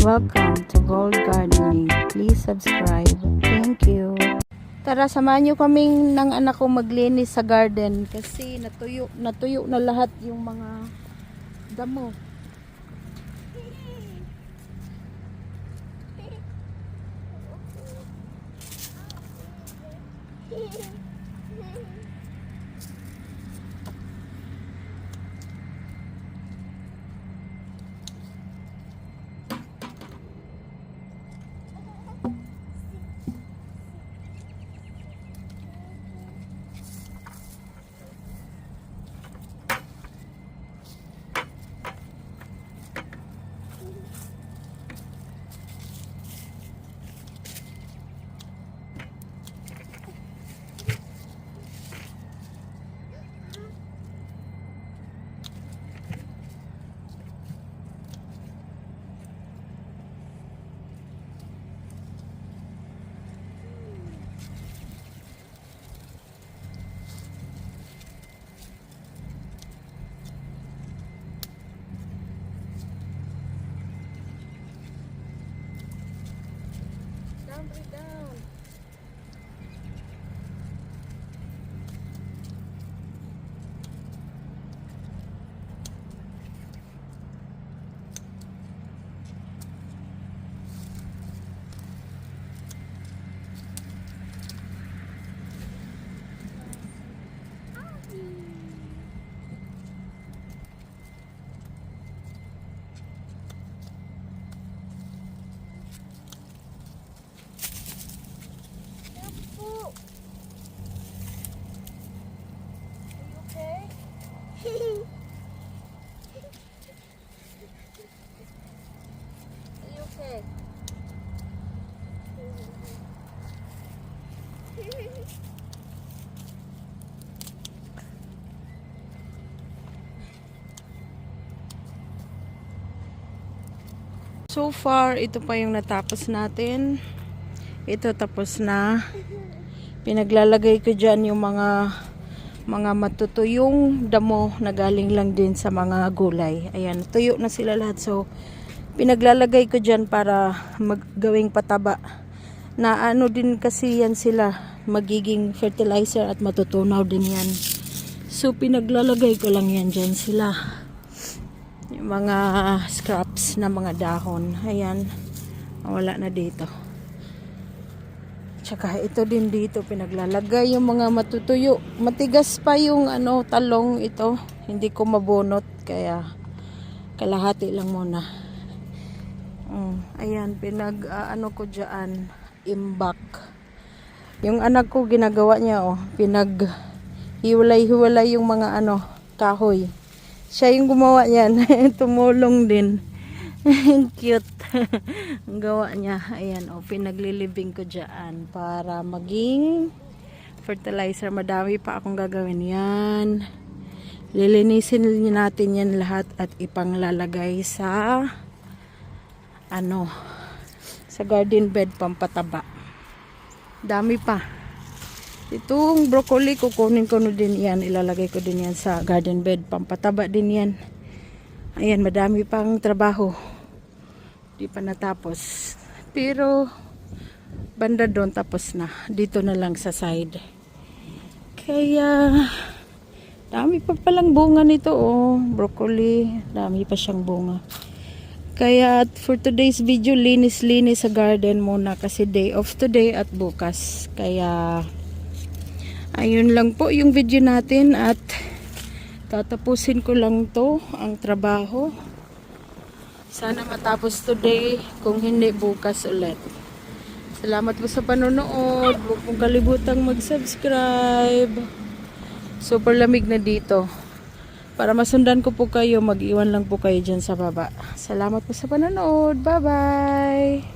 Welcome to Gold Gardening. Please subscribe. Thank you. Tara, samahan nyo kaming ng anak ko maglinis sa garden kasi natuyo na lahat yung mga damo. Breathe down. So far, ito pa yung natapos natin. Ito tapos na. Pinaglalagay ko dyan yung mga matutuyong damo na galing lang din sa mga gulay. Ayan, tuyo na sila lahat. So, pinaglalagay ko dyan para maggawing pataba. Na ano din kasi yan sila, magiging fertilizer at matutunaw din yan. So, pinaglalagay ko lang yan dyan sila. Yung mga scraps na mga dahon. Ayan, wala na dito. Tsaka ito din dito pinaglalagay yung mga matutuyo. Matigas pa yung talong ito. Hindi ko mabunot kaya kalahati lang muna. Ayan, ko dyan imbak. Yung anak ko ginagawa niya pinaghiwalay-hiwalay yung mga kahoy. Siya yung gumawa niyan. Tumulong din. Cute. Ang gawa niya. Ayan, pinaglilibing ko dyan para maging fertilizer. Madami pa akong gagawin yan. Lilinisin natin yan lahat at ipanglalagay sa sa garden bed pampataba. Dami pa. Itong broccoli, kukunin ko din yan. Ilalagay ko din yan sa garden bed. Pampataba din yan. Ayan, madami pang trabaho. Di pa natapos. Pero, banda doon tapos na. Dito na lang sa side. Kaya, dami pa palang bunga nito. Broccoli. Dami pa siyang bunga. Kaya, for today's video, linis-linis sa garden muna. Kasi day off today at bukas. Kaya, ayun lang po yung video natin at tatapusin ko lang to ang trabaho. Sana matapos today, kung hindi bukas ulit. Salamat po sa panonood. Huwag mong kalibutang mag-subscribe. Super lamig na dito. Para masundan ko po kayo, mag-iwan lang po kayo dyan sa baba. Salamat po sa panonood. Bye-bye!